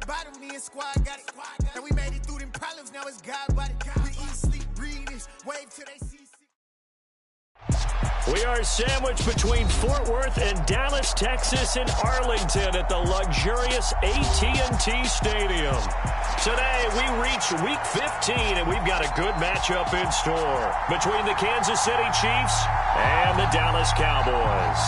bottom, me and squad got it. And we made it through them problems, now it's God body. We eat, sleep, breathe this, wave till they see. We are sandwiched between Fort Worth and Dallas, Texas, and Arlington at the luxurious AT&T Stadium. Today, we reach Week 15, and we've got a good matchup in store between the Kansas City Chiefs and the Dallas Cowboys.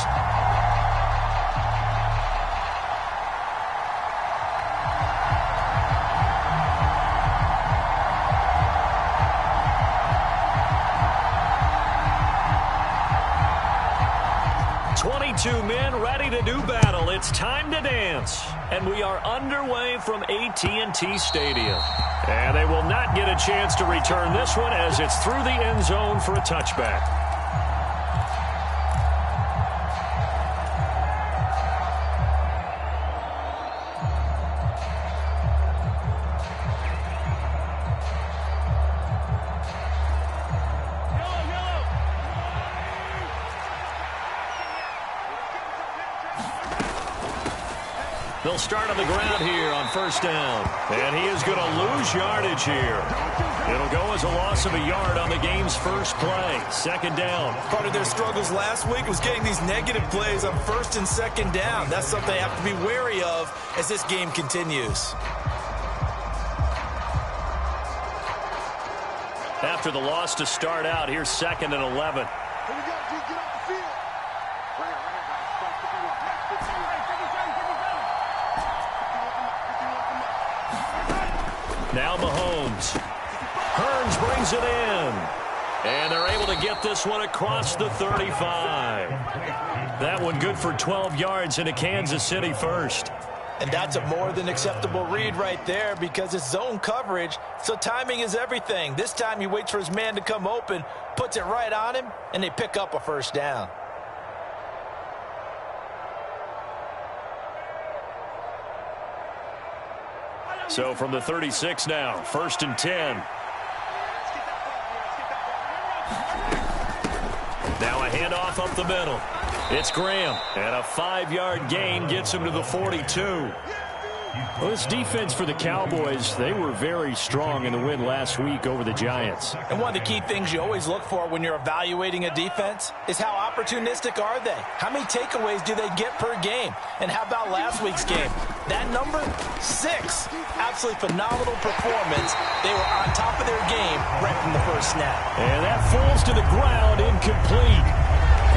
Two men ready to do battle. It's time to dance. And we are underway from AT&T Stadium. And they will not get a chance to return this one as it's through the end zone for a touchback. They'll start on the ground here on first down. And he is going to lose yardage here. It'll go as a loss of a yard on the game's first play. Second down. Part of their struggles last week was getting these negative plays on first and second down. That's something they have to be wary of as this game continues. After the loss to start out, here's 2nd and 11. Now Mahomes. Hearns brings it in. And they're able to get this one across the 35. That one good for 12 yards into Kansas City first. And that's a more than acceptable read right there because it's zone coverage, so timing is everything. This time he waits for his man to come open, puts it right on him, and they pick up a first down. So from the 36 now, 1st and 10. Now a handoff up the middle. It's Graham, and a 5-yard gain gets him to the 42. Well, this defense for the Cowboys, they were very strong in the win last week over the Giants. And one of the key things you always look for when you're evaluating a defense is how opportunistic are they? How many takeaways do they get per game? And how about last week's game? That number, 6. Absolutely phenomenal performance. They were on top of their game right from the first snap. And that falls to the ground, incomplete.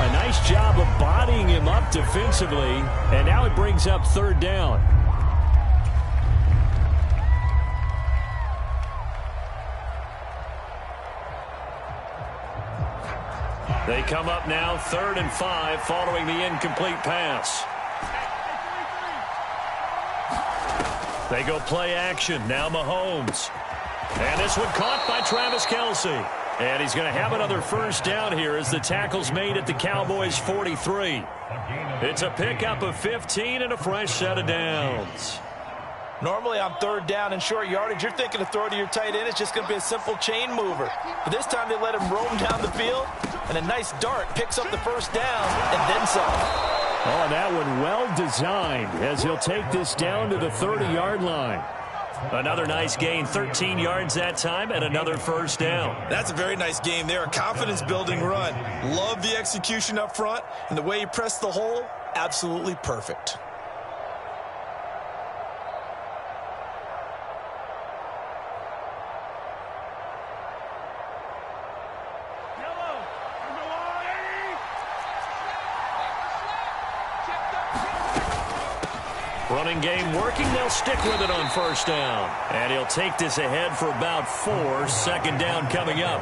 A nice job of bodying him up defensively. And now it brings up 3rd down. They come up now 3rd and 5 following the incomplete pass. They go play action. Now Mahomes. And this one caught by Travis Kelce. And he's going to have another first down here as the tackle's made at the Cowboys' 43. It's a pickup of 15 and a fresh set of downs. Normally on 3rd down and short yardage, you're thinking to throw to your tight end. It's just going to be a simple chain mover. But this time they let him roam down the field, and a nice dart picks up the first down and then some. Oh, that one well designed as he'll take this down to the 30-yard line. Another nice gain, 13 yards that time, and another first down. That's a very nice game there, a confidence-building run. Love the execution up front, and the way he pressed the hole, absolutely perfect. Running game working. They'll stick with it on first down. And he'll take this ahead for about 4. 2nd down coming up.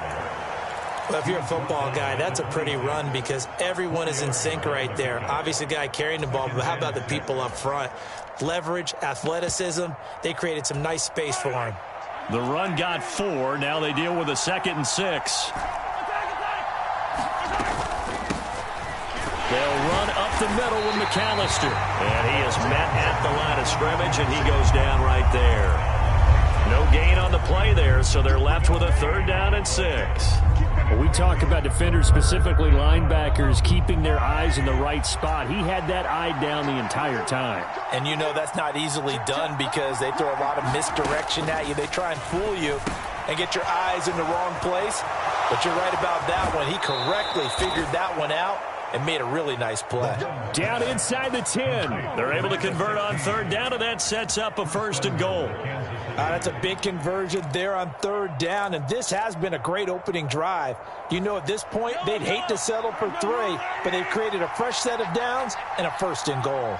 Well, if you're a football guy, that's a pretty run because everyone is in sync right there. Obviously, the guy carrying the ball, but how about the people up front? Leverage, athleticism, they created some nice space for him. The run got 4. Now they deal with a 2nd and 6. They'll run up the middle with McAllister. And he is met at the line of scrimmage, and he goes down right there. No gain on the play there, so they're left with a 3rd down and 6. When we talk about defenders, specifically linebackers, keeping their eyes in the right spot, he had that eye down the entire time. And you know that's not easily done because they throw a lot of misdirection at you. They try and fool you and get your eyes in the wrong place. But you're right about that one. He correctly figured that one out and made a really nice play. Down inside the 10. They're able to convert on third down, and that sets up a 1st and goal. That's a big conversion there on third down, and this has been a great opening drive. You know, at this point, they'd hate to settle for 3, but they've created a fresh set of downs and a 1st and goal.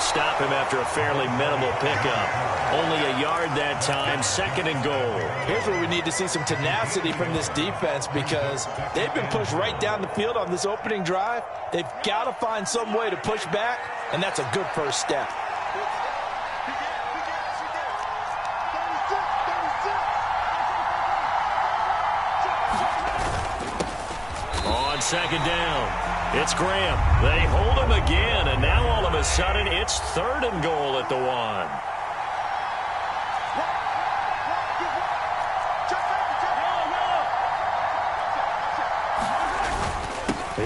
Stop him after a fairly minimal pickup. Only a yard that time, 2nd and goal. Here's where we need to see some tenacity from this defense because they've been pushed right down the field on this opening drive. They've got to find some way to push back, and that's a good first step. On 2nd down. It's Graham. They hold him again, and now all of a sudden it's 3rd and goal at the 1.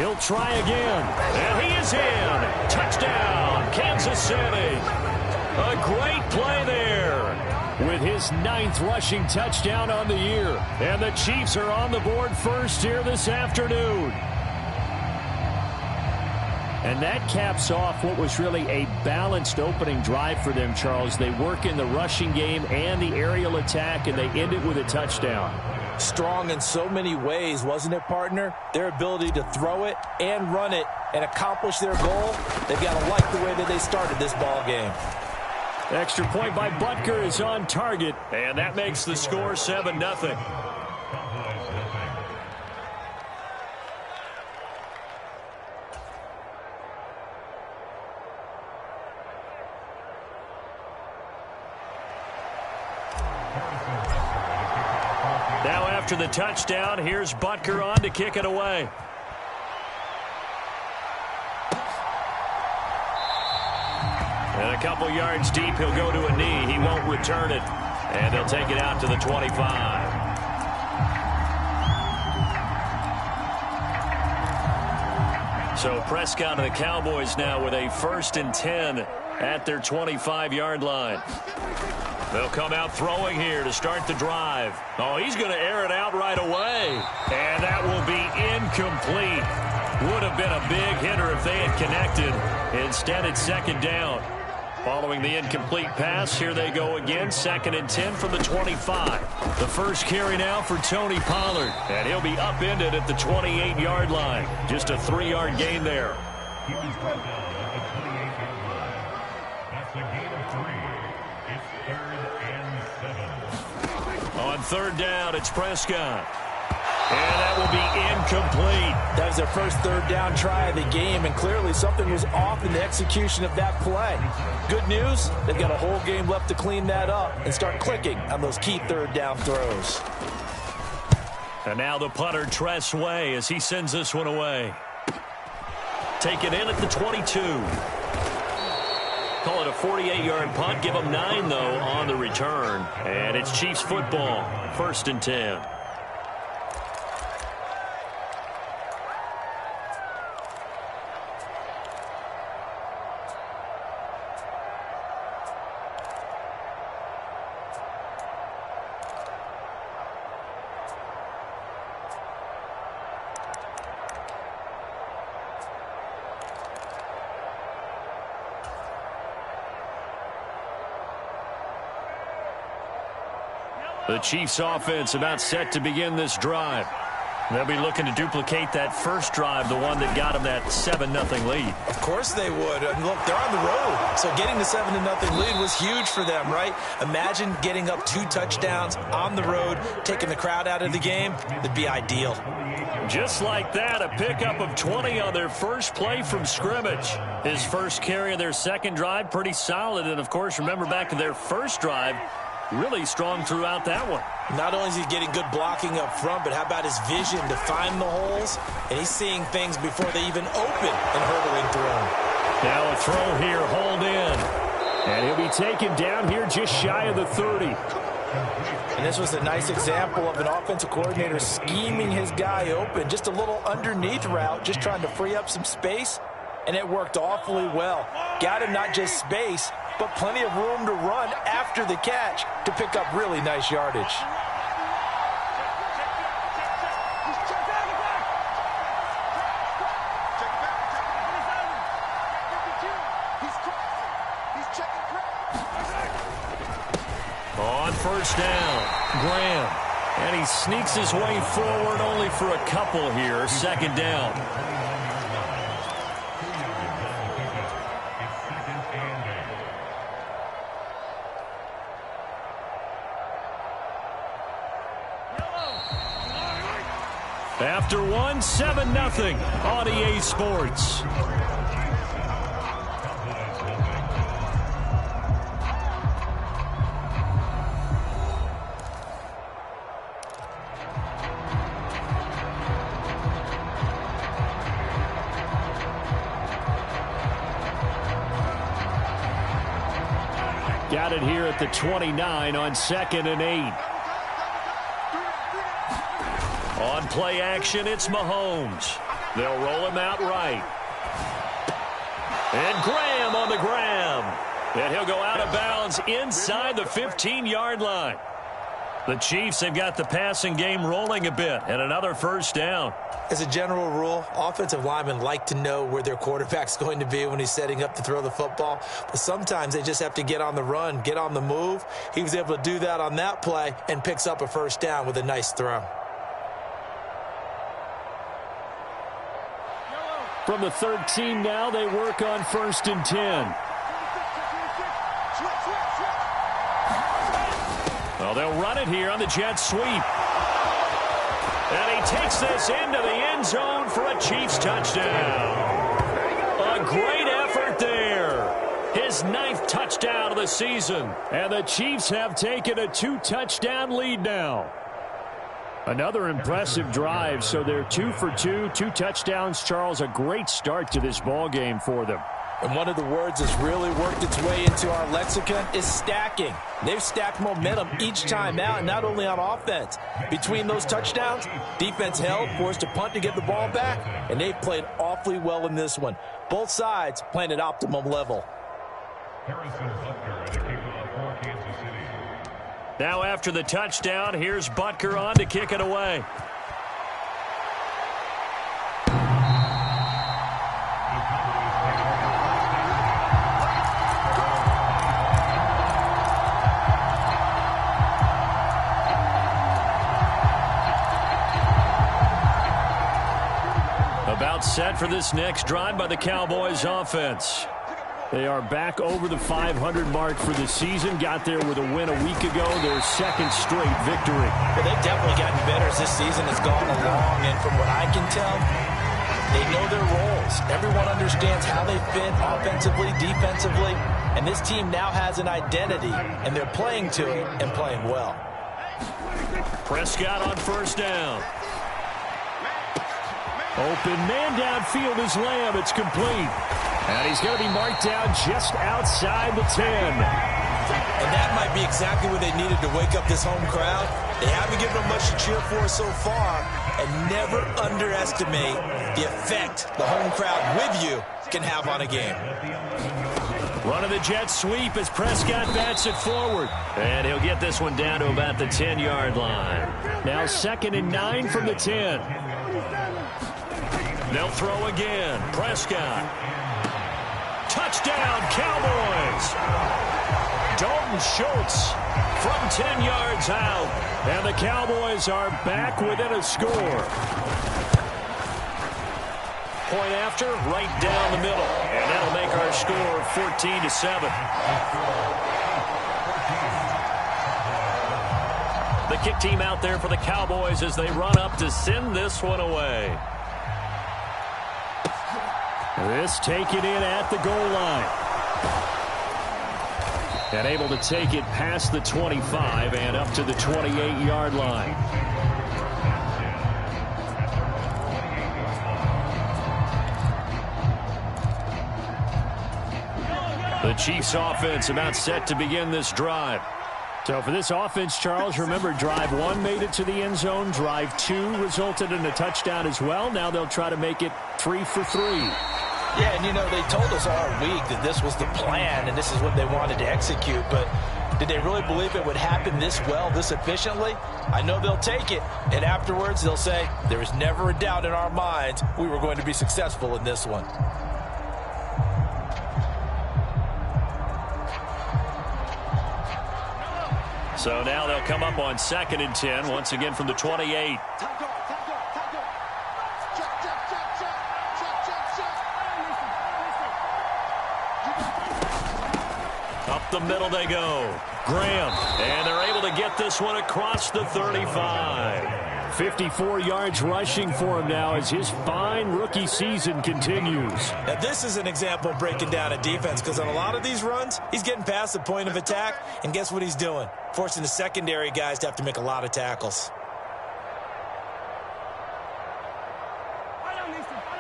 He'll try again, and he is in. Touchdown, Kansas City. A great play there with his 9th rushing touchdown on the year. And the Chiefs are on the board first here this afternoon. And that caps off what was really a balanced opening drive for them, Charles. They work in the rushing game and the aerial attack, and they end it with a touchdown. Strong in so many ways, wasn't it, partner? Their ability to throw it and run it and accomplish their goal, they've got to like the way that they started this ball game. Extra point by Butker is on target, and that makes the score 7-0. Now after the touchdown, here's Butker on to kick it away. And a couple yards deep, he'll go to a knee. He won't return it. And they'll take it out to the 25. So Prescott and the Cowboys now with a 1st and 10 at their 25-yard line. They'll come out throwing here to start the drive. Oh, he's going to air it out right away. And that will be incomplete. Would have been a big hitter if they had connected. Instead, it's 2nd down. Following the incomplete pass, here they go again. 2nd and 10 from the 25. The first carry now for Tony Pollard. And he'll be upended at the 28-yard line. Just a 3-yard gain there. On 3rd down, it's Prescott. And that will be incomplete. That was their first 3rd down try of the game, and clearly something was off in the execution of that play. Good news, they've got a whole game left to clean that up and start clicking on those key 3rd down throws. And now the punter, Tress Way, as he sends this one away. Taken in at the 22. Call it a 48-yard punt. Give them 9, though, on the return. And it's Chiefs football, 1st and 10. The Chiefs offense about set to begin this drive. They'll be looking to duplicate that first drive, the one that got them that 7-0 lead. Of course they would. And look, they're on the road. So getting the 7-0 lead was huge for them, right? Imagine getting up 2 touchdowns on the road, taking the crowd out of the game. That'd be ideal. Just like that, a pickup of 20 on their first play from scrimmage. His first carry of their second drive, pretty solid. And, of course, remember back to their first drive, really strong throughout that one. Not only is he getting good blocking up front, but how about his vision to find the holes? And he's seeing things before they even open and hurdling through them. Now a throw here, hold in. And he'll be taken down here just shy of the 30. And this was a nice example of an offensive coordinator scheming his guy open. Just a little underneath route, just trying to free up some space. And it worked awfully well. Got him not just space, but plenty of room to run after the catch to pick up really nice yardage. On first down, Graham. And he sneaks his way forward only for a couple here. Second down. After one, 7-0 on EA Sports. Got it here at the 29 on 2nd and 8. On play action, it's Mahomes. They'll roll him out right. And Graham on the ground. And he'll go out of bounds inside the 15-yard line. The Chiefs have got the passing game rolling a bit, and another first down. As a general rule, offensive linemen like to know where their quarterback's going to be when he's setting up to throw the football. But sometimes they just have to get on the run, get on the move. He was able to do that on that play and picks up a first down with a nice throw. From the 13 now, they work on 1st and 10. Well, they'll run it here on the jet sweep. And he takes this into the end zone for a Chiefs touchdown. A great effort there. His 9th touchdown of the season. And the Chiefs have taken a 2-touchdown lead now. Another impressive drive, so they're 2 for 2, 2 touchdowns. Charles, a great start to this ball game for them. And one of the words that's really worked its way into our lexicon is stacking. They've stacked momentum each time out, and not only on offense. Between those touchdowns, defense held, forced to punt to get the ball back, and they've played awfully well in this one. Both sides playing at optimum level. Now after the touchdown, here's Butker on to kick it away. About set for this next drive by the Cowboys offense. They are back over the 500 mark for the season. Got there with a win a week ago, their 2nd straight victory. Well, they've definitely gotten better as this season has gone along, and from what I can tell, they know their roles. Everyone understands how they fit offensively, defensively, and this team now has an identity, and they're playing to it and playing well. Prescott on first down. Open man downfield is Lamb. It's complete. And he's going to be marked down just outside the 10. And that might be exactly what they needed to wake up this home crowd. They haven't given them much to cheer for so far. And never underestimate the effect the home crowd with you can have on a game. Run of the jet sweep as Prescott bats it forward. And he'll get this one down to about the 10-yard line. Now 2nd and 9 from the 10. They'll throw again. Prescott. Touchdown, Cowboys. Dalton Schultz from 10 yards out. And the Cowboys are back within a score. Point after, right down the middle. And that'll make our score 14-7. The kick team out there for the Cowboys as they run up to send this one away. This taken in at the goal line. And able to take it past the 25 and up to the 28-yard line. The Chiefs offense about set to begin this drive. So for this offense, Charles, remember drive 1 made it to the end zone. Drive 2 resulted in a touchdown as well. Now they'll try to make it 3 for 3. Yeah, and you know, they told us all week that this was the plan and this is what they wanted to execute. But did they really believe it would happen this well, this efficiently? I know they'll take it. And afterwards, they'll say, there was never a doubt in our minds we were going to be successful in this one. So now they'll come up on 2nd and 10, once again from the 28. Up the middle they go. Graham, and they're able to get this one across the 35. 54 yards rushing for him now as his fine rookie season continues. Now this is an example of breaking down a defense, because on a lot of these runs, he's getting past the point of attack, and guess what he's doing? Forcing the secondary guys to have to make a lot of tackles.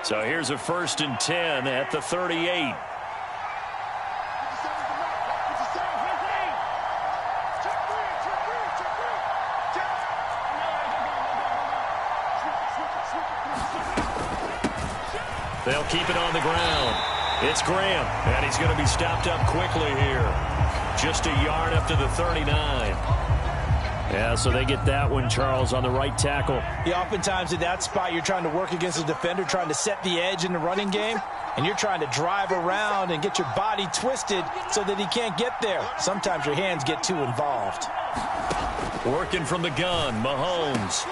So here's a 1st and 10 at the 38. They'll keep it on the ground. It's Graham, and he's going to be stopped up quickly here. Just a yard up to the 39. Yeah, so they get that one, Charles, on the right tackle. Yeah, oftentimes in that spot, you're trying to work against a defender, trying to set the edge in the running game, and you're trying to drive around and get your body twisted so that he can't get there. Sometimes your hands get too involved. Working from the gun, Mahomes.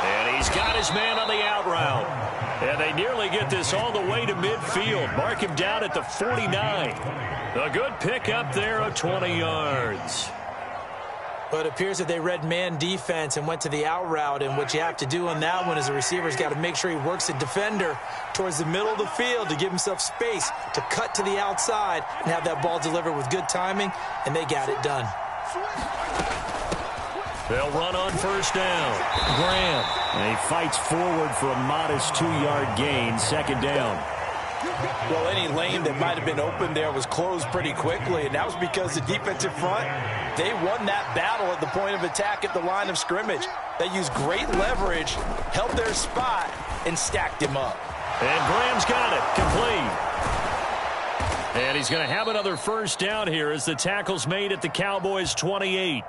And he's got his man on the out route. And they nearly get this all the way to midfield. Mark him down at the 49. A good pickup there of 20 yards. But it appears that they read man defense and went to the out route. And what you have to do on that one is the receiver's got to make sure he works the defender towards the middle of the field to give himself space to cut to the outside and have that ball delivered with good timing. And they got it done. They'll run on 1st down. Graham. And he fights forward for a modest 2-yard gain. 2nd down. Well, any lane that might have been open there was closed pretty quickly, and that was because the defensive front, they won that battle at the point of attack at the line of scrimmage. They used great leverage, held their spot, and stacked him up. And Graham's got it. Complete. And he's going to have another 1st down here as the tackle's made at the Cowboys' 28.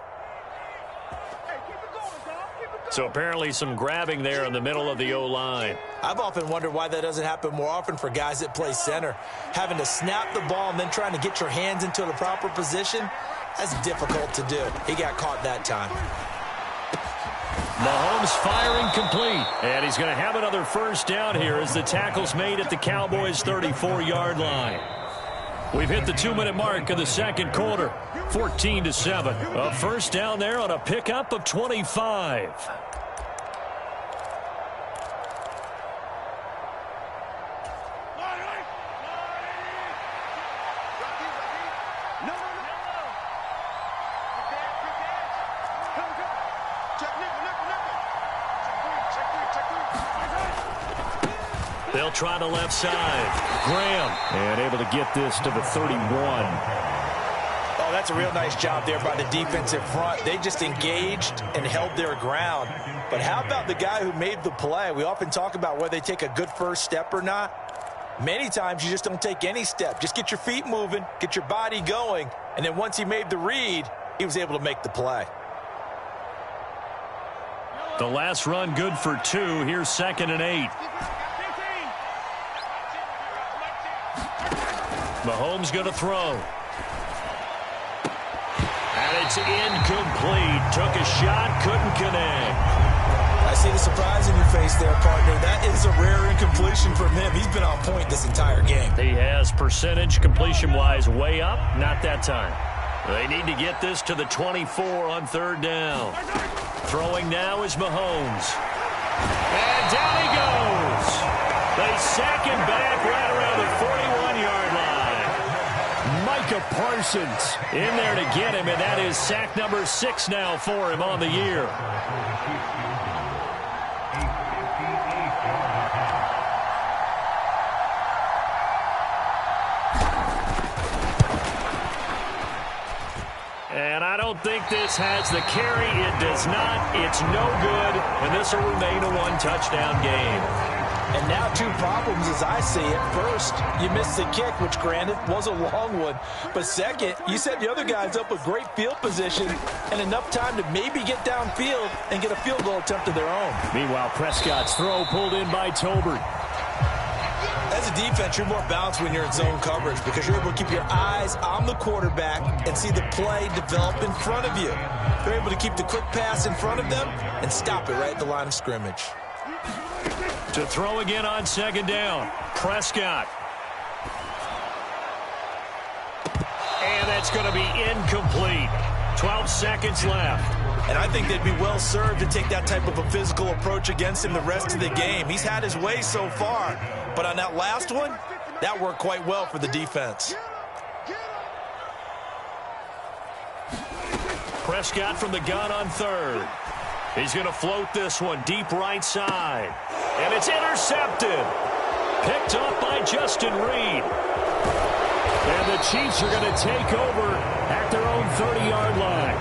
So apparently some grabbing there in the middle of the O-line. I've often wondered why that doesn't happen more often for guys that play center. Having to snap the ball and then trying to get your hands into the proper position, that's difficult to do. He got caught that time. Mahomes firing complete. And he's going to have another 1st down here as the tackle's made at the Cowboys' 34-yard line. We've hit the 2-minute mark of the 2nd quarter. 14-7. A 1st down there on a pickup of 25. They'll try the left side. Graham. And able to get this to the 31. Oh, that's a real nice job there by the defensive front. They just engaged and held their ground. But how about the guy who made the play? We often talk about whether they take a good first step or not. Many times you just don't take any step. Just get your feet moving, get your body going, and then once he made the read, he was able to make the play. The last run good for 2. Here's 2nd and 8. Mahomes going to throw. And it's incomplete. Took a shot, couldn't connect. I see the surprise in your face there, partner. That is a rare incompletion from him. He's been on point this entire game. He has percentage completion-wise way up. Not that time. They need to get this to the 24 on 3rd down. Throwing now is Mahomes. And down he goes. They sack him back right around the 41-yard line. Micah Parsons in there to get him, and that is sack number 6 now for him on the year. And I don't think this has the carry. It does not. It's no good, and this will remain a one-touchdown game. And now 2 problems as I see it. First, you missed the kick, which granted was a long one. But second, you set the other guys up with great field position and enough time to maybe get downfield and get a field goal attempt of their own. Meanwhile, Prescott's throw pulled in by Tolbert. As a defense, you're more balanced when you're in zone coverage because you're able to keep your eyes on the quarterback and see the play develop in front of you. You're able to keep the quick pass in front of them and stop it right at the line of scrimmage. To throw again on 2nd down, Prescott. And that's going to be incomplete. 12 seconds left. And I think they'd be well served to take that type of a physical approach against him the rest of the game. He's had his way so far. But on that last one, that worked quite well for the defense. Prescott from the gun on 3rd. He's going to float this one deep right side. And it's intercepted. Picked up by Justin Reed. And the Chiefs are going to take over at their own 30-yard line.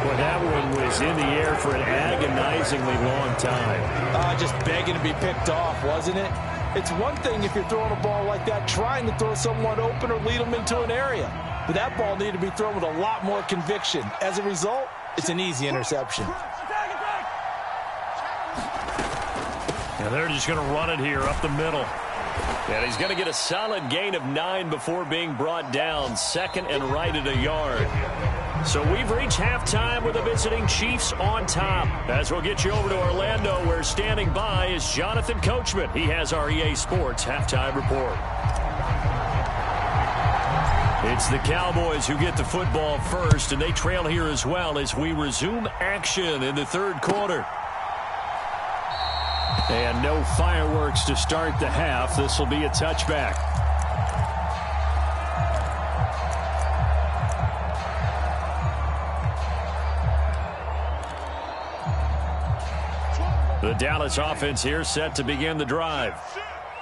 Well, that one was in the air for an agonizingly long time. Just begging to be picked off, wasn't it? It's one thing if you're throwing a ball like that, trying to throw someone open or lead them into an area. But that ball needed to be thrown with a lot more conviction. As a result, it's an easy interception. And they're just going to run it here up the middle. And he's going to get a solid gain of 9 before being brought down. 2nd and right at a yard. So we've reached halftime with the visiting Chiefs on top. As we'll get you over to Orlando, where standing by is Jonathan Coachman. He has our EA Sports halftime report. It's the Cowboys who get the football first, and they trail here as well as we resume action in the 3rd quarter. And no fireworks to start the half. This will be a touchback. The Dallas offense here set to begin the drive.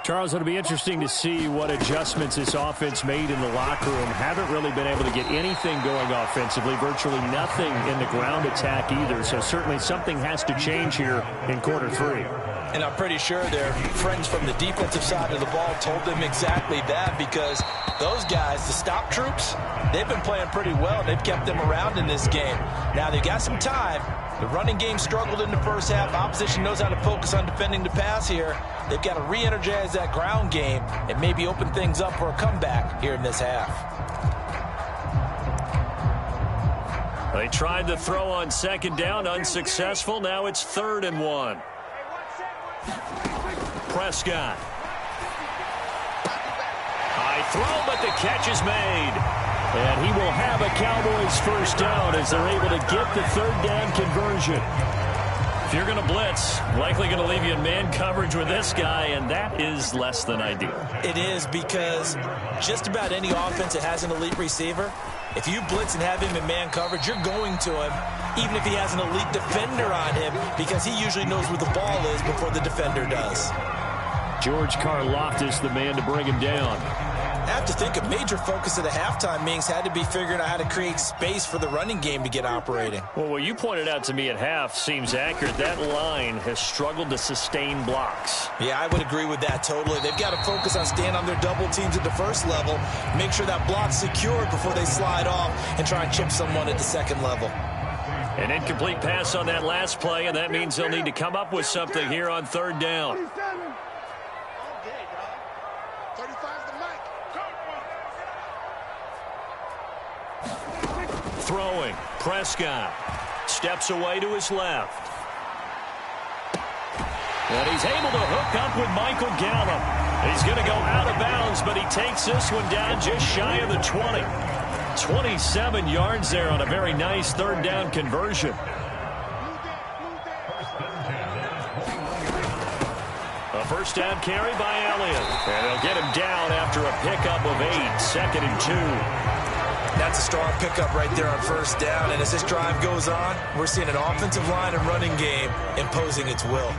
Charles, it'll be interesting to see what adjustments this offense made in the locker room. Haven't really been able to get anything going offensively, virtually nothing in the ground attack either. So certainly something has to change here in quarter 3. And I'm pretty sure their friends from the defensive side of the ball told them exactly that, because those guys, the stop troops, they've been playing pretty well. They've kept them around in this game. Now they've got some time. The running game struggled in the first half. Opposition knows how to focus on defending the pass here. They've got to re-energize that ground game and maybe open things up for a comeback here in this half. They tried to throw on 2nd down, unsuccessful. Now it's 3rd and 1. Prescott. High throw, but the catch is made. And he will have a Cowboys first down as they're able to get the 3rd down conversion. If you're going to blitz, likely going to leave you in man coverage with this guy, and that is less than ideal. It is, because just about any offense that has an elite receiver, if you blitz and have him in man coverage, you're going to him, even if he has an elite defender on him, because he usually knows where the ball is before the defender does. George Karlaftis, the man to bring him down. I have to think a major focus of the halftime meetings had to be figuring out how to create space for the running game to get operating. Well, what you pointed out to me at half seems accurate. That line has struggled to sustain blocks. Yeah, I would agree with that totally. They've got to focus on staying on their double teams at the first level, make sure that block's secured before they slide off and try and chip someone at the 2nd level. An incomplete pass on that last play, and that means they'll need to come up with something here on 3rd down. Throwing, Prescott steps away to his left. And he's able to hook up with Michael Gallup. He's going to go out of bounds, but he takes this one down just shy of the 20. 27 yards there on a very nice 3rd down conversion. A first down carry by Elliott. And they'll get him down after a pickup of 8, 2nd and 2. That's a strong pickup right there on first down. And as this drive goes on, we're seeing an offensive line and running game imposing its will.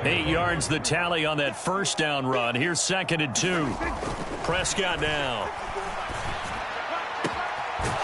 8 yards the tally on that first down run. Here's 2nd and 2. Prescott now.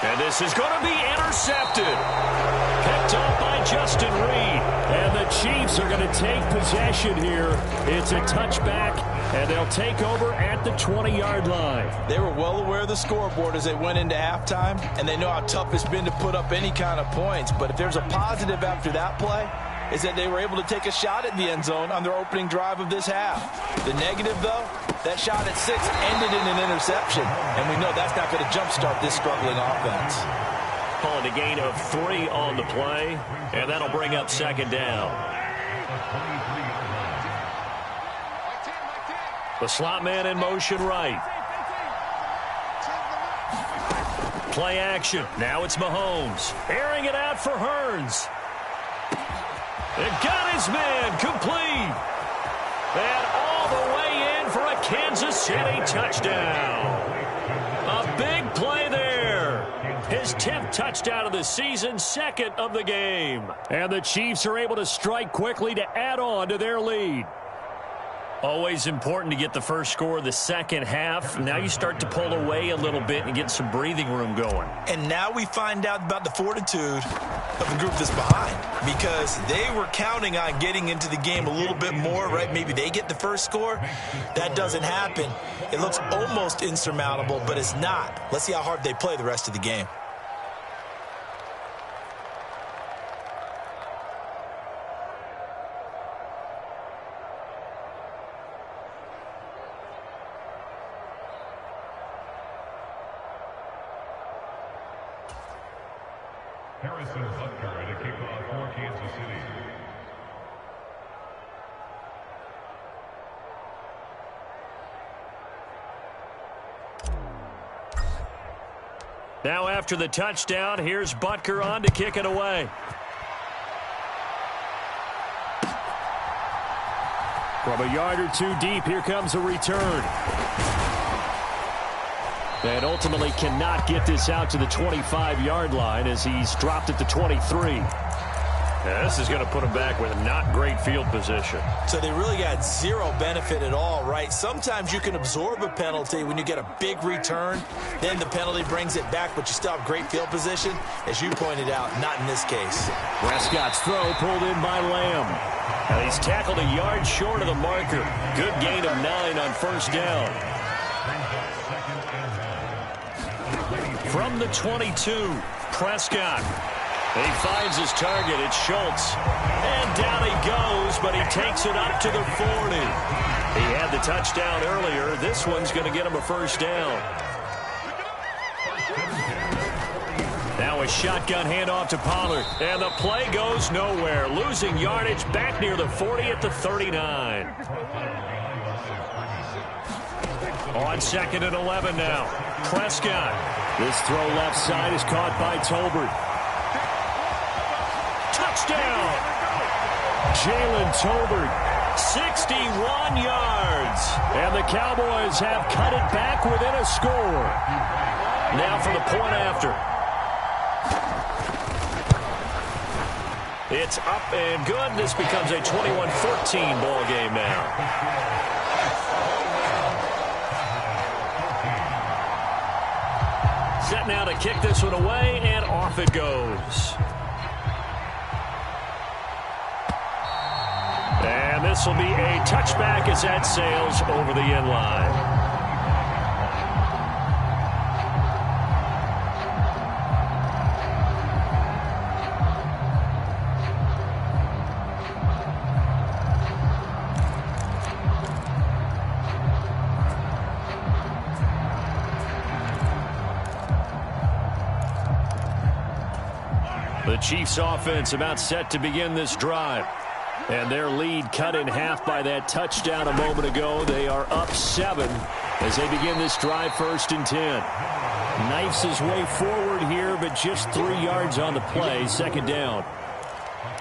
And this is going to be intercepted. Picked up by Justin Reed. And the Chiefs are going to take possession here. It's a touchback, and they'll take over at the 20-yard line. They were well aware of the scoreboard as they went into halftime, and they know how tough it's been to put up any kind of points. But if there's a positive after that play, is that they were able to take a shot at the end zone on their opening drive of this half. The negative, though, that shot at 6 ended in an interception, and we know that's not going to jumpstart this struggling offense. Calling a gain of 3 on the play, and that'll bring up 2nd down. The slot man in motion right. Play action. Now it's Mahomes. Airing it out for Hearns. It got his man complete. And all the way in for a Kansas City touchdown. A big play there. His 10th touchdown of the season, 2nd of the game. And the Chiefs are able to strike quickly to add on to their lead. Always important to get the first score of the second half. Now you start to pull away a little bit and get some breathing room going. And now we find out about the fortitude of the group that's behind, because they were counting on getting into the game a little bit more, right? Maybe they get the first score. That doesn't happen. It looks almost insurmountable, but it's not. Let's see how hard they play the rest of the game. Harrison Butker to kick off for Kansas City. Now after the touchdown, here's Butker on to kick it away. From a yard or two deep, here comes a return. And ultimately cannot get this out to the 25-yard line as he's dropped at the 23. Now this is going to put him back with not great field position. So they really got zero benefit at all, right? Sometimes you can absorb a penalty when you get a big return. Then the penalty brings it back, but you still have great field position. As you pointed out, not in this case. Prescott's throw pulled in by Lamb. And he's tackled a yard short of the marker. Good gain of 9 on first down. From the 22, Prescott. He finds his target. It's Schultz. And down he goes, but he takes it up to the 40. He had the touchdown earlier. This one's going to get him a first down. Now a shotgun handoff to Pollard. And the play goes nowhere. Losing yardage back near the 40 at the 39. On 2nd and 11 now. Prescott. This throw left side is caught by Tolbert. Touchdown! Jalen Tolbert, 61 yards. And the Cowboys have cut it back within a score. Now for the point after. It's up and good. This becomes a 21-14 ball game now. Set now to kick this one away, and off it goes. And this will be a touchback as that sails over the end line. The Chiefs offense about set to begin this drive. And their lead cut in half by that touchdown a moment ago. They are up 7 as they begin this drive 1st and 10. Knifes his way forward here, but just 3 yards on the play. 2nd down.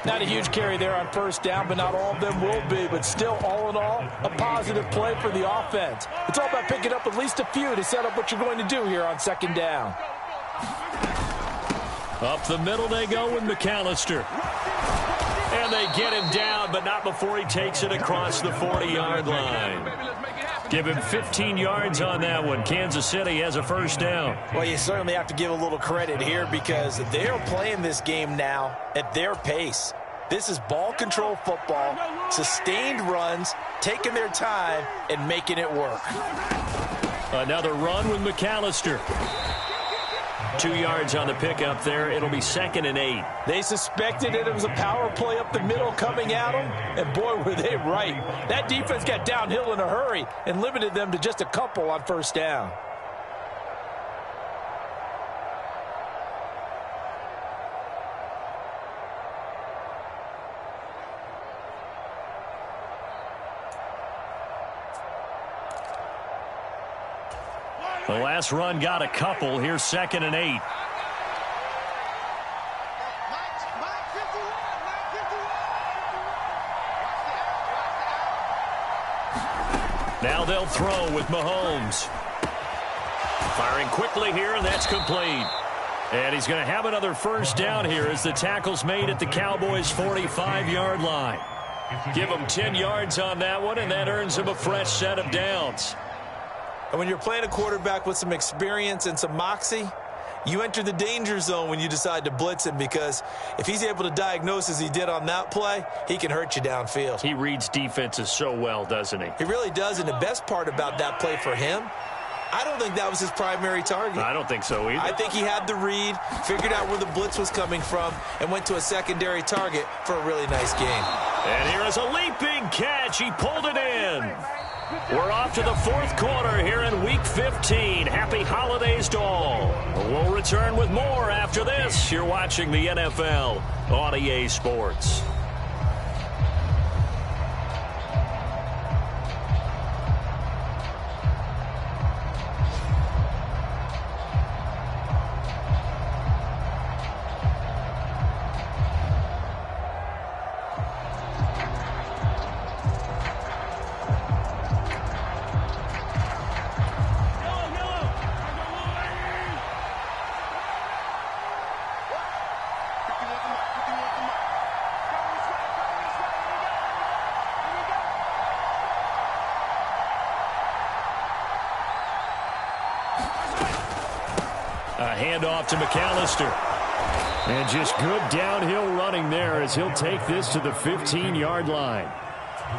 Not a huge carry there on first down, but not all of them will be. But still, all in all, a positive play for the offense. It's all about picking up at least a few to set up what you're going to do here on 2nd down. Up the middle they go with McAllister. And they get him down, but not before he takes it across the 40-yard line. Give him 15 yards on that one. Kansas City has a first down. Well, you certainly have to give a little credit here because they're playing this game now at their pace. This is ball control football, sustained runs, taking their time, and making it work. Another run with McAllister. 2 yards on the pickup there. It'll be 2nd and 8. They suspected it was a power play up the middle coming at them, and boy, were they right. That defense got downhill in a hurry and limited them to just a couple on first down. The last run got a couple. Here's 2nd and 8. Now they'll throw with Mahomes. Firing quickly here, and that's complete. And he's going to have another first down here as the tackle's made at the Cowboys' 45-yard line. Give him 10 yards on that one, and that earns him a fresh set of downs. And when you're playing a quarterback with some experience and some moxie, you enter the danger zone when you decide to blitz him, because if he's able to diagnose as he did on that play, he can hurt you downfield. He reads defenses so well, doesn't he? He really does, and the best part about that play for him, I don't think that was his primary target. I don't think so either. I think he had the read, figured out where the blitz was coming from, and went to a secondary target for a really nice game. And here is a leaping catch. He pulled it in. We're off to the fourth quarter here in Week 15. Happy holidays to all. We'll return with more after this. You're watching the NFL on EA Sports. A handoff to McAllister. And just good downhill running there as he'll take this to the 15-yard line.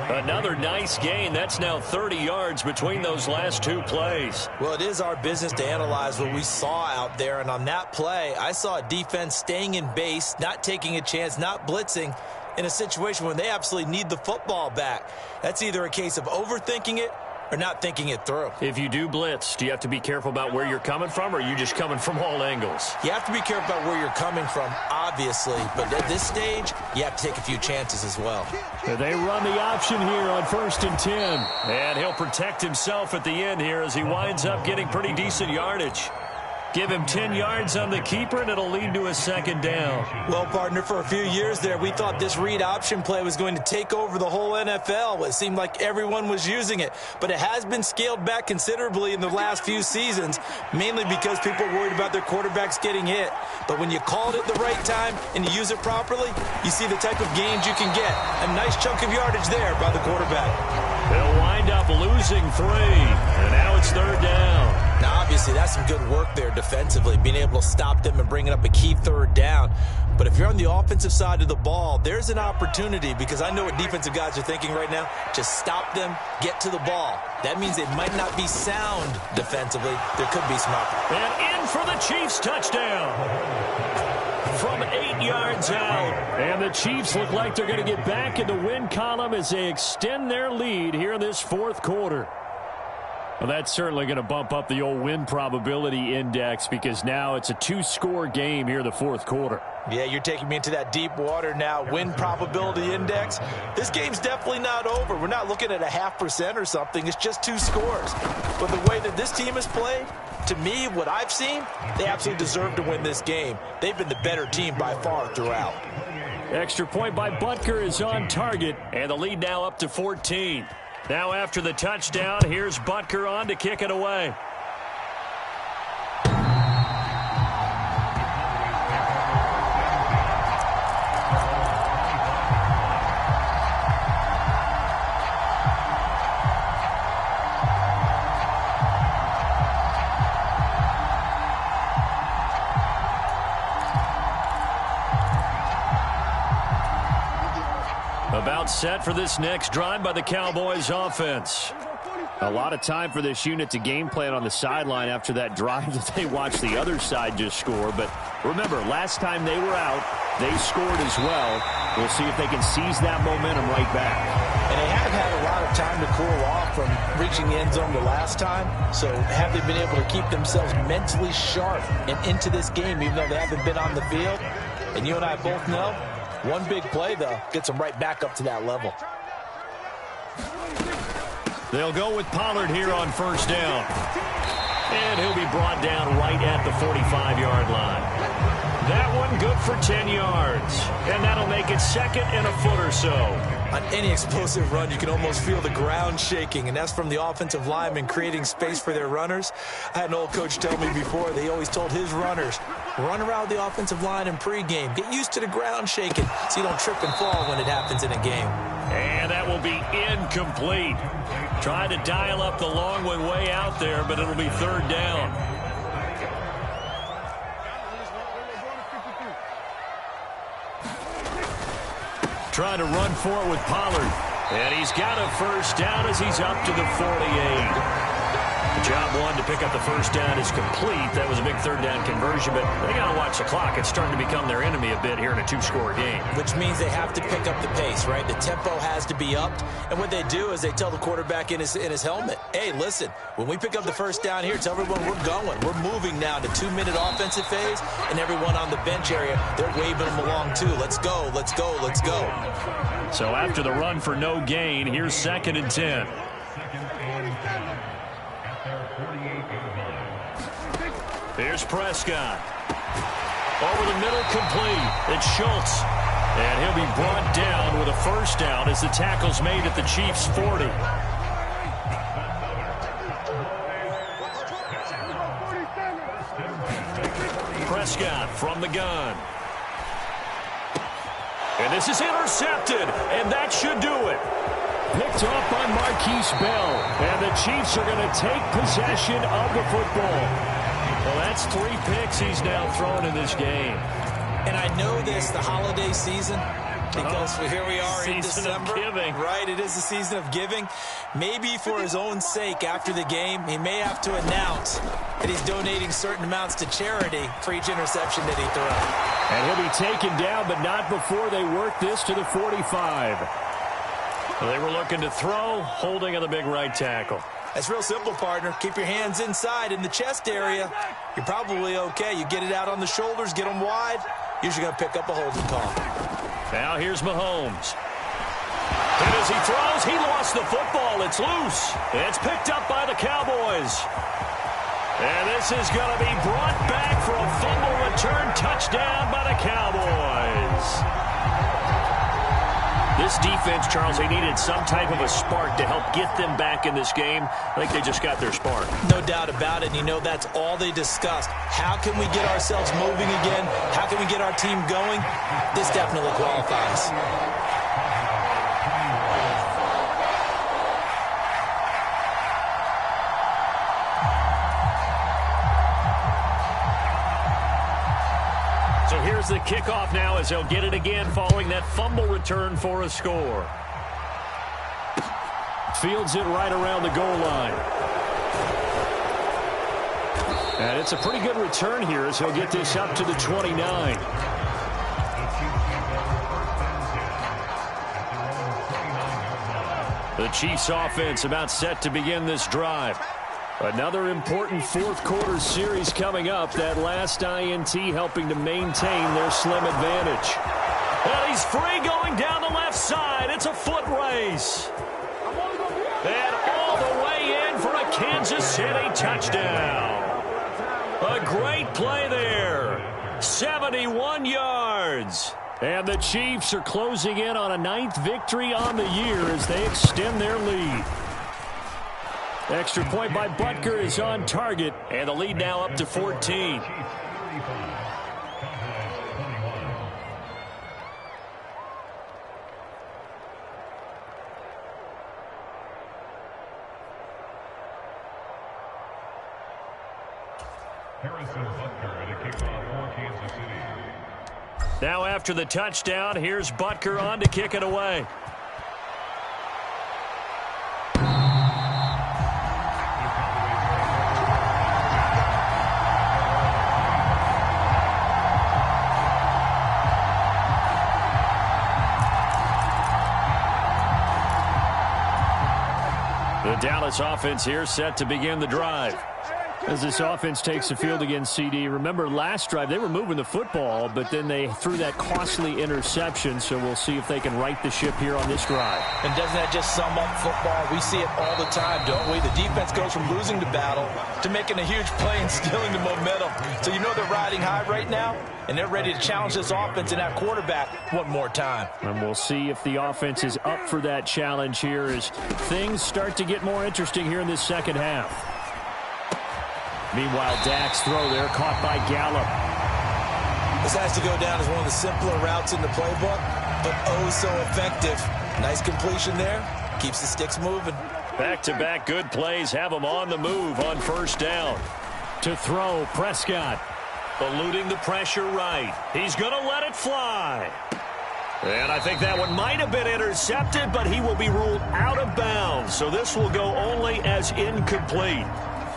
Another nice gain. That's now 30 yards between those last two plays. Well, it is our business to analyze what we saw out there. And on that play, I saw a defense staying in base, not taking a chance, not blitzing in a situation when they absolutely need the football back. That's either a case of overthinking it or not thinking it through. If you do blitz, do you have to be careful about where you're coming from, or are you just coming from all angles? You have to be careful about where you're coming from, obviously, but at this stage, you have to take a few chances as well. They run the option here on 1st and 10. And he'll protect himself at the end here as he winds up getting pretty decent yardage. Give him 10 yards on the keeper, and it'll lead to a second down. Well, partner, for a few years there, we thought this read option play was going to take over the whole NFL. It seemed like everyone was using it, but it has been scaled back considerably in the last few seasons, mainly because people are worried about their quarterbacks getting hit. But when you call it at the right time and you use it properly, you see the type of gains you can get. A nice chunk of yardage there by the quarterback. They'll wind up losing 3, and now it's 3rd down. Now, obviously, that's some good work there defensively, being able to stop them and bringing up a key 3rd down. But if you're on the offensive side of the ball, there's an opportunity, because I know what defensive guys are thinking right now. Just stop them, get to the ball. That means they might not be sound defensively. There could be some opportunity. And in for the Chiefs touchdown. From 8 yards out. And the Chiefs look like they're going to get back in the win column as they extend their lead here in this fourth quarter. Well, that's certainly going to bump up the old win probability index, because now it's a 2-score game here in the fourth quarter. Yeah, you're taking me into that deep water now. Win probability index. This game's definitely not over. We're not looking at a 0.5% or something. It's just 2 scores. But the way that this team has played, to me, what I've seen, they absolutely deserve to win this game. They've been the better team by far throughout. Extra point by Butker is on target, and the lead now up to 14. Now after the touchdown, here's Butker on to kick it away. About set for this next drive by the Cowboys offense. A lot of time for this unit to game plan on the sideline after that drive that they watched the other side just score. But remember, last time they were out, they scored as well. We'll see if they can seize that momentum right back. And they have had a lot of time to cool off from reaching the end zone the last time. So have they been able to keep themselves mentally sharp and into this game, even though they haven't been on the field? And you and I both know, one big play, though, gets them right back up to that level. They'll go with Pollard here on first down. And he'll be brought down right at the 45-yard line. That one good for 10 yards. And that'll make it second and a foot or so. On any explosive run, you can almost feel the ground shaking, and that's from the offensive linemen creating space for their runners. I had an old coach tell me before, they always told his runners, run around the offensive line in pregame. Get used to the ground shaking so you don't trip and fall when it happens in a game. And that will be incomplete. Trying to dial up the long one way out there, but it'll be third down. Trying to run for it with Pollard. And he's got a first down as he's up to the 48. Job one to pick up the first down is complete. That was a big third down conversion, but they got to watch the clock. It's starting to become their enemy a bit here in a two-score game. Which means they have to pick up the pace, right? The tempo has to be upped. And what they do is they tell the quarterback in his helmet, hey, listen, when we pick up the first down here, tell everyone we're going. We're moving now to 2-minute offensive phase, and everyone on the bench area, they're waving them along too. Let's go, let's go, let's go. So after the run for no gain, here's 2nd and 10. Here's Prescott. Over the middle, complete. It's Schultz. And he'll be brought down with a first down as the tackle's made at the Chiefs' 40. Prescott from the gun. And this is intercepted, and that should do it. Picked off by Marquise Bell. And the Chiefs are going to take possession of the football. Well, that's 3 picks he's now thrown in this game. And I know this, the holiday season, because here we are in December. December. Of giving. Right, it is the season of giving. Maybe for his own sake after the game, he may have to announce that he's donating certain amounts to charity for each interception that he throws. And he'll be taken down, but not before they work this to the 45. Well, they were looking to throw, holding on the big right tackle. That's real simple, partner. Keep your hands inside in the chest area. You're probably okay. You get it out on the shoulders, get them wide. Usually going to pick up a holding call. Now here's Mahomes. And as he throws, he lost the football. It's loose. It's picked up by the Cowboys. And this is going to be brought back for a fumble return touchdown by the Cowboys. This defense, Charles, they needed some type of a spark to help get them back in this game. I think they just got their spark. No doubt about it. And you know that's all they discussed. How can we get ourselves moving again? How can we get our team going? This definitely qualifies. So here's the kickoff now as they'll get it again following that fumble return for a score. Fields it right around the goal line. And it's a pretty good return here as he'll get this up to the 29. The Chiefs offense about set to begin this drive. Another important fourth-quarter series coming up. That last INT helping to maintain their slim advantage. And he's free going down the left side. It's a foot race. And all the way in for a Kansas City touchdown. A great play there. 71 yards. And the Chiefs are closing in on a 9th victory on the year as they extend their lead. Extra point by Butker is on target, and the lead now up to 14. Harrison Butker to kick off for Kansas City. Now after the touchdown, here's Butker on to kick it away. Dallas offense here set to begin the drive. As this offense takes the field against CD, remember last drive they were moving the football, but then they threw that costly interception, so we'll see if they can right the ship here on this drive. And doesn't that just sum up football? We see it all the time, don't we? The defense goes from losing the battle to making a huge play and stealing the momentum. So you know they're riding high right now, and they're ready to challenge this offense and that quarterback one more time. And we'll see if the offense is up for that challenge here as things start to get more interesting here in this second half. Meanwhile, Dak's throw there caught by Gallup. This has to go down as one of the simpler routes in the playbook, but oh so effective. Nice completion there. Keeps the sticks moving. Back-to-back good plays have them on the move on first down. To throw, Prescott. Eluding the pressure right. He's going to let it fly. And I think that one might have been intercepted, but he will be ruled out of bounds. So this will go only as incomplete.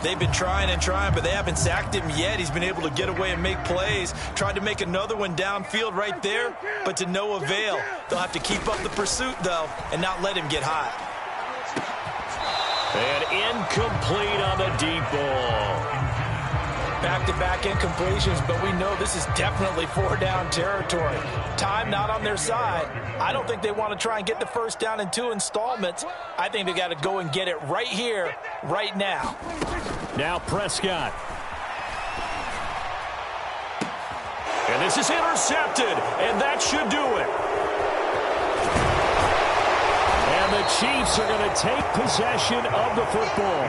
They've been trying and trying, but they haven't sacked him yet. He's been able to get away and make plays. Tried to make another one downfield right there, but to no avail. They'll have to keep up the pursuit, though, and not let him get hot. And incomplete on the deep ball. Back-to-back incompletions, but we know this is definitely four-down territory. Time not on their side. I don't think they want to try and get the first down in 2 installments. I think they got to go and get it right here, right now. Now Prescott. And this is intercepted, and that should do it. And the Chiefs are going to take possession of the football.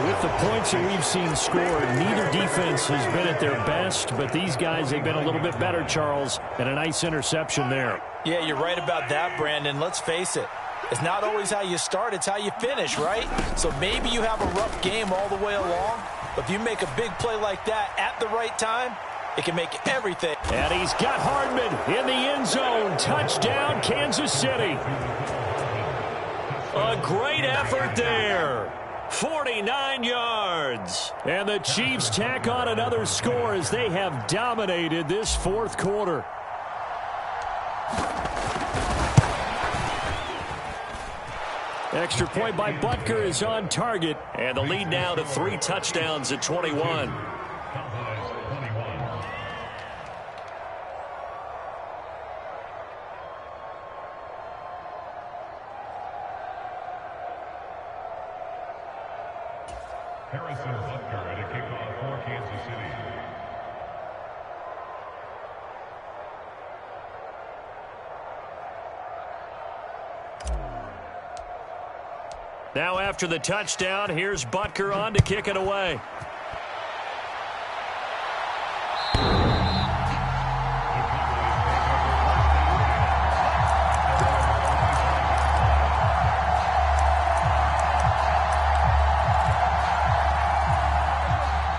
With the points that we've seen scored, neither defense has been at their best, but these guys, they've been a little bit better, Charles, and a nice interception there. Yeah, you're right about that, Brandon. Let's face it. It's not always how you start, it's how you finish, right? So maybe you have a rough game all the way along, but if you make a big play like that at the right time, it can make everything. And he's got Hardman in the end zone. Touchdown, Kansas City. A great effort there. 49 yards. And the Chiefs tack on another score as they have dominated this fourth quarter. Extra point by Butker is on target. And the lead now to 3 touchdowns at 21. Harrison Butker to kick off for Kansas City. Now after the touchdown, here's Butker on to kick it away.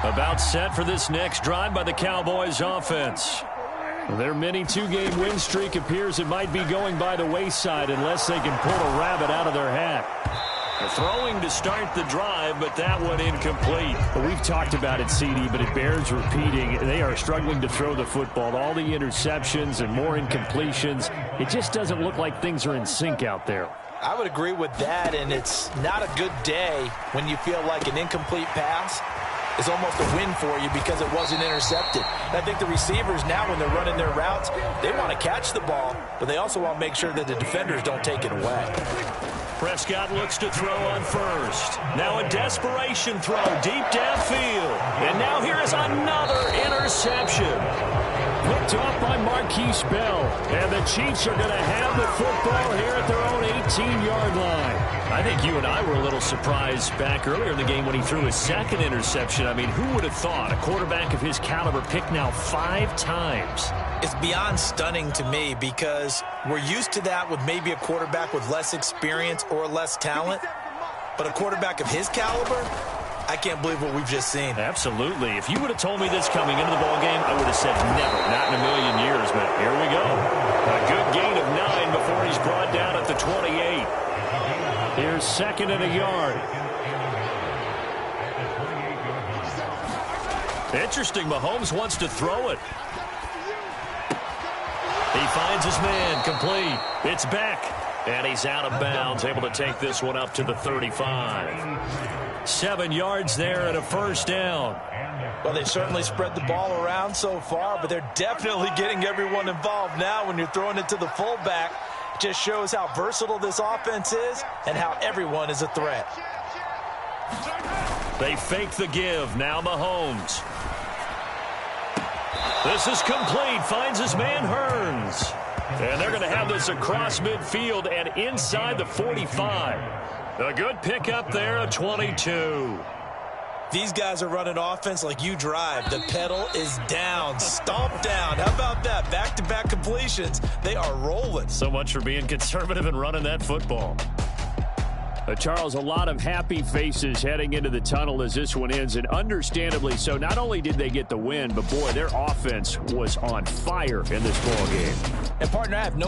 About set for this next drive by the Cowboys offense. Their mini 2-game win streak appears it might be going by the wayside unless they can pull a rabbit out of their hat. Throwing to start the drive, but that one incomplete. Well, we've talked about it, CD, but it bears repeating. They are struggling to throw the football. All the interceptions and more incompletions. It just doesn't look like things are in sync out there. I would agree with that, and it's not a good day when you feel like an incomplete pass is almost a win for you because it wasn't intercepted. And I think the receivers now, when they're running their routes, they want to catch the ball, but they also want to make sure that the defenders don't take it away. Prescott looks to throw on first. Now a desperation throw deep downfield. And now here is another interception. Picked off by Marquise Bell. And the Chiefs are going to have the football here at their own 18-yard line. I think you and I were a little surprised back earlier in the game when he threw his second interception. I mean, who would have thought a quarterback of his caliber picked now 5 times? It's beyond stunning to me because we're used to that with maybe a quarterback with less experience or less talent. But a quarterback of his caliber, I can't believe what we've just seen. Absolutely. If you would have told me this coming into the ballgame, I would have said never, not in a million years. But here we go. A good gain of 9 before he's brought down at the 28. Here's second and a yard. Interesting. Mahomes wants to throw it. He finds his man, complete. It's back. And he's out of bounds, able to take this one up to the 35. 7 yards there and a first down. Well, they certainly spread the ball around so far, but they're definitely getting everyone involved now when you're throwing it to the fullback. It just shows how versatile this offense is and how everyone is a threat. They fake the give. Now Mahomes. This is complete. Finds his man Hearns. And they're going to have this across midfield and inside the 45. A good pickup there at 22. These guys are running offense like you drive. The pedal is down, stomp down. How about that? Back-to-back completions. They are rolling. So much for being conservative and running that football. Charles, a lot of happy faces heading into the tunnel as this one ends, and understandably so. Not only did they get the win, but boy, their offense was on fire in this ball game. And partner, I have no